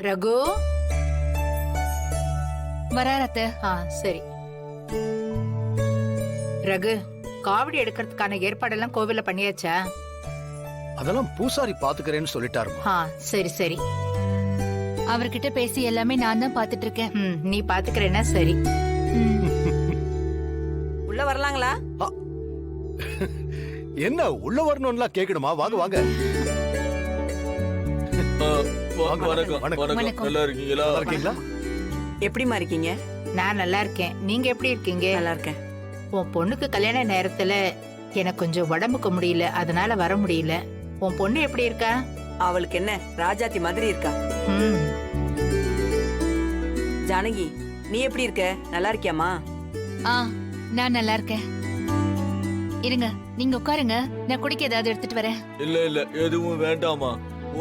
ரகு. வராரத்த. சரி. ரகு, காவடி எடுக்கிறதுக்கான ஏற்பாடெல்லாம் கோவில்ல பண்ணியாச்சா? அதெல்லாம் பூசாரி பாத்துக்கிறேன்னு சொல்லிட்டாருமா. சரி சரி. அவர்கிட்ட பேசி எல்லாமே நான் தான் பாத்துட்டு இருக்கேன். நீ பாத்துக்கிறேன்னா சரி. உள்ள வரலாங்களா? என்ன உள்ள வரணும்லாம் கேக்கணுமா? வாங்க வாங்க. வணக்கம். நல்லா இருக்கீங்களா? எப்படிமா இருக்கீங்க? நான் நல்லா இருக்கேன். நீங்க எப்படி இருக்கீங்க? நல்லா இருக்கேன். உன் பொண்ணுக்கு கல்யாண நேரத்துல எனக்கு கொஞ்சம் உடம்புக்கு முடியல, அதனால வர முடியல. உன் பொண்ணு எப்படி இருக்கா? அவளுக்கு என்ன ராஜாத்தி மாதிரி இருக்கா. ஜானகி, நீ எப்படி இருக்க? நல்லா இருக்கியாமா? நான் நல்லா இருக்கேன். இருங்க, நீங்க உட்காருங்க, நான் குடிக்க ஏதாவது எடுத்துட்டு வரேன். இல்ல எதுவும் வேண்டாமா.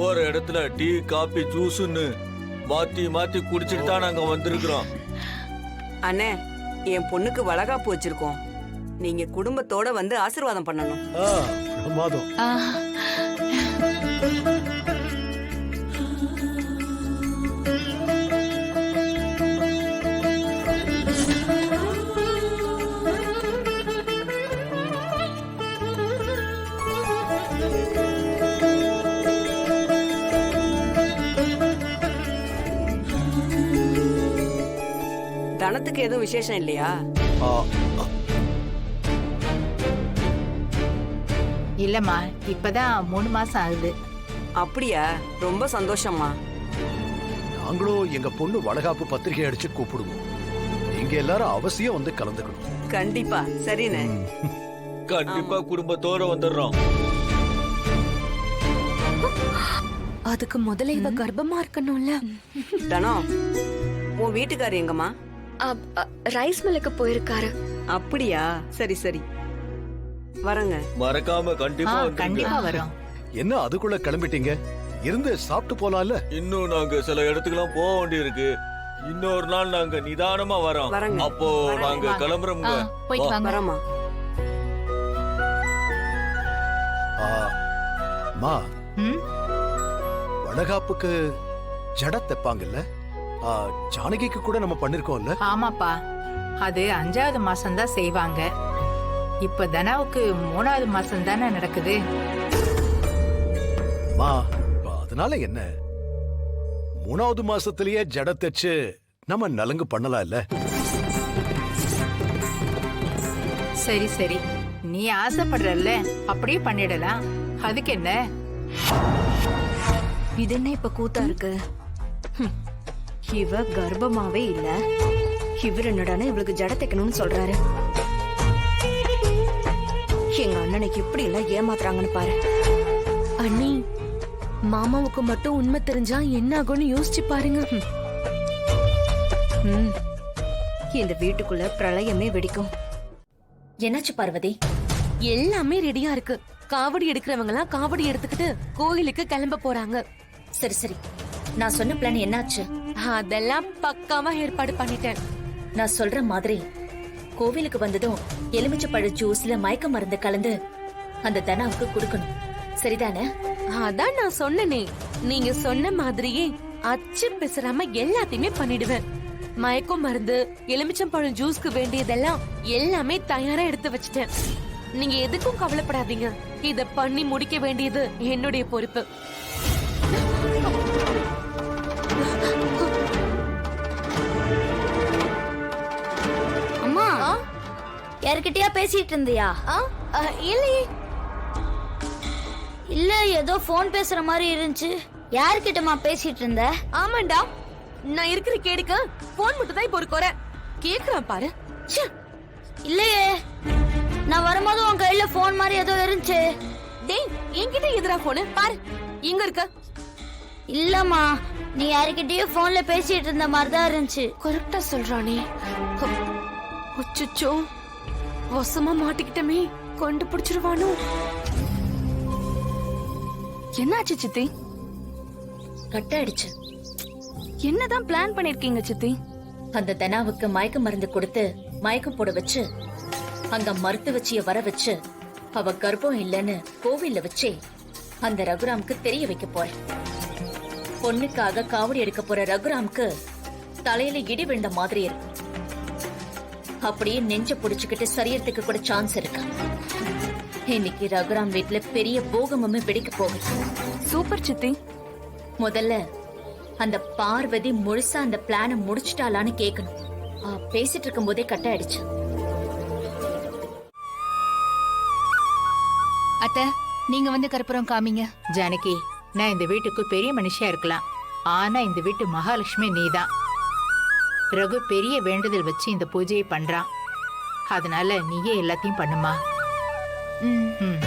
ஓர இடத்துல டீ காபி ஜூஸ்னு மாத்தி மாத்தி குடிச்சிட்டு தான் நாங்க வந்திருக்கிறோம். அண்ணே, என் பொண்ணுக்கு வளகாப்பு வச்சிருக்கோம். நீங்க குடும்பத்தோட வந்து ஆசீர்வாதம் பண்ணணும். பிரமாதம். தனத்துக்கு எதுவும் விசேஷம் இல்லையா? இல்லம்மா, இப்பதான் 3 மாசம் ஆகுது. அப்படியா? ரொம்ப சந்தோஷம்மா. நாங்களும் எங்க பொண்ணு வளகாப்பு பத்திரிகை அடிச்சு கூப்பிடுவோம். நீங்க எல்லாரும் அவசியம் வந்து கலந்துக்கணும். கண்டிப்பா. சரிண்ணே. கண்டிப்பா குடும்பத்தோட வந்துடுறோம். அதுக்கு முதல்ல இவ கர்ப்பமா இருக்கணும்ல. தனம், உன் வீட்டுக்காரர் எங்கம்மா? ரைஸ் மில்லுக்கு போயிருக்காரு. அப்படியா? சரி சரி, வரங்க. மறக்காம கண்டிப்பா கண்டிப்பா வரோம். என்ன அதுக்குள்ள கிளம்பிட்டீங்க? இருந்து சாப்பிட்டு போலாம்ல. இன்னும் நாங்க சில இடத்துக்குலாம் போக வேண்டி இருக்கு. இன்னொரு நாள் நாங்க நிதானமா வரோம். வரங்க. அப்போ நாங்க கிளம்புறோம்ங்க. போயிட்டு வாங்க. வரமா. மா, வளகாப்புக்கு ஜட தைப்பாங்கல்ல, ஜானகிக்கு கூட நம்ம பண்ணிருக்கோம்ல. ஆமாப்பா, அது 5வது மாசம் தான் செய்வாங்க. இப்ப தனாவுக்கு 3வது மாசம் தானே நடக்குது. அதனால என்ன, 3வது மாசத்திலேயே ஜட தைச்சு நம்ம நலங்கு பண்ணலாம் இல்ல? சரி சரி, நீ ஆசைப்படுறல்ல, அப்படியே பண்ணிடலாம். அதுக்கு என்ன? இது என்ன இப்ப கூத்தா இருக்கு? இவ கர்ப்பமாவே இல்ல, இவர் என்னடானே இவளுக்கு ஜட தைக்கணும்னு சொல்றாரு. எங்க அண்ணனுக்கு இப்படி எல்லாம் ஏமாத்துறாங்கன்னு பாரு. அண்ணி, மாமாவுக்கு மட்டும் உண்மை தெரிஞ்சா என்ன ஆகும்னு யோசிச்சு பாருங்க. இந்த வீட்டுக்குள்ள பிரளயமே வெடிக்கும். என்னாச்சு பார்வதி? எல்லாமே ரெடியா இருக்கு. காவடி எடுக்கிறவங்க எல்லாம் காவடி எடுத்துக்கிட்டு கோயிலுக்கு கிளம்ப போறாங்க. சரி சரி, நான் சொன்ன பிளான் என்னாச்சு? அதெல்லாம் பக்காவா ஏற்பாடு பண்ணிட்டேன். நான் சொல்ற மாதிரி கோவிலுக்கு வந்ததும் எலுமிச்சை பழ ஜூஸ்ல மயக்க மருந்து கலந்து அந்த தனாவுக்கு கொடுக்கணும். சரிதானே? அதான் நான் சொன்னனே, நீங்க சொன்ன மாதிரியே அச்சு பேசுறாம எல்லாத்தையுமே பண்ணிடுவேன். மயக்கம் மருந்து, எலுமிச்சம்பழம் ஜூஸ்க்கு வேண்டியதெல்லாம் எல்லாமே தயாரா எடுத்து வச்சிட்டேன். நீங்க எதுக்கும் கவலைப்படாதீங்க. இத பண்ணி முடிக்க வேண்டியது என்னுடைய பொறுப்பு. அம்மா, யார்கிட்டயா பேசிட்டு இருந்தியா? இல்லையே. இல்ல, ஏதோ போன் பேசுற மாதிரி இருந்துச்சு. யார்கிட்டமா பேசிட்டு இருந்த? ஆமாண்டா, நான் இருக்கிற கேடுக்கு போன் மட்டும் தான் இப்போ ஒரு குறை. கேக்குறான் பாரு. இல்லையே, நான் வரும்போது உன் கையில போன் மாதிரி ஏதோ இருந்துச்சு. டேய், என்கிட்ட எதிரா போனு பாரு, இங்க இருக்க. இல்லம்மா, நீ யார்கிட்டயும் போன்ல பேசிட்டு இருந்த மாதிரி தான் இருந்துச்சு. கரெக்டா சொல்றானே. அச்சச்சோ, வசமா மாட்டிக்கிட்டமே, கண்டுபிடிச்சிருவானோ. என்னாச்சு சித்தி? கட் ஆயிடுச்சு. என்னதான் பிளான் பண்ணிருக்கீங்க சித்தி? அந்த தனாவுக்கு மயக்க மருந்து கொடுத்து மயக்கம் போட வச்சு அங்க மருத்துவச்சிய வர வச்சு அவ கர்ப்பம் இல்லைன்னு கோவில்ல வச்சே அந்த ரகுராமுக்கு தெரிய வைக்க போறேன். பொண்ணுக்காக காவடி எடுக்க போற ரகுராம்க்கு தலையில இடி விழுந்த மாதிரி இருக்கு. அப்படியே நெஞ்ச புடிச்சுக்கிட்டு சரியறதுக்கு கூட சான்ஸ் இருக்கு. இன்னைக்கு ரகுராம் வீட்டுல பெரிய பூகம்பமே வெடிக்க போகுது. சூப்பர் சித்தி. முதல்ல அந்த பார்வதி முழுசா அந்த பிளான முடிச்சிட்டாளான்னு கேட்கணும். பேசிட்டு இருக்கும் போதே கட் ஆயிடுச்சு. அத்தை, நீங்க வந்து கற்பூரம் காமிங்க. ஜானகி, நான் இந்த வீட்டுக்கு பெரிய மனுஷியா இருக்கலாம், ஆனா இந்த வீட்டு மகாலட்சுமி நீதான். ரகு பெரிய வேண்டுதல் வச்சு இந்த பூஜையை பண்றான். அதனால நீயே எல்லாத்தையும் பண்ணுமா. ம். ம்.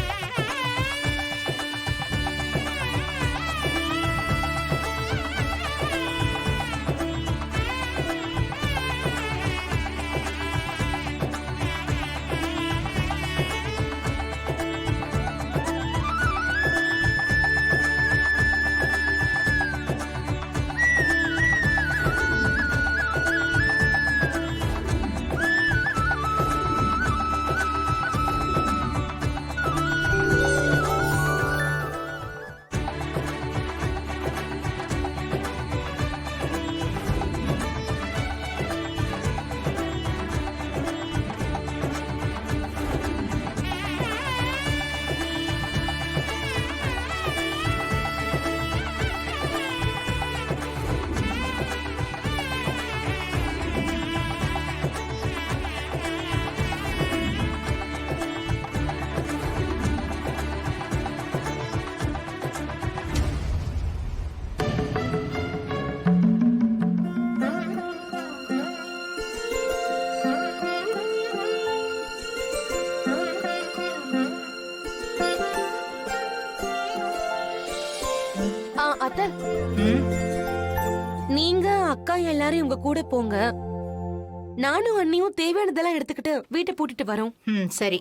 அத்தை, ம். நீங்க அக்கா எல்லாரும் உங்க கூட போங்க. நானும் அண்ணியும் தேவையானதெல்லாம் எடுத்துக்கிட்டு வீட்டை பூட்டிட்டு வரோம். ம், சரி.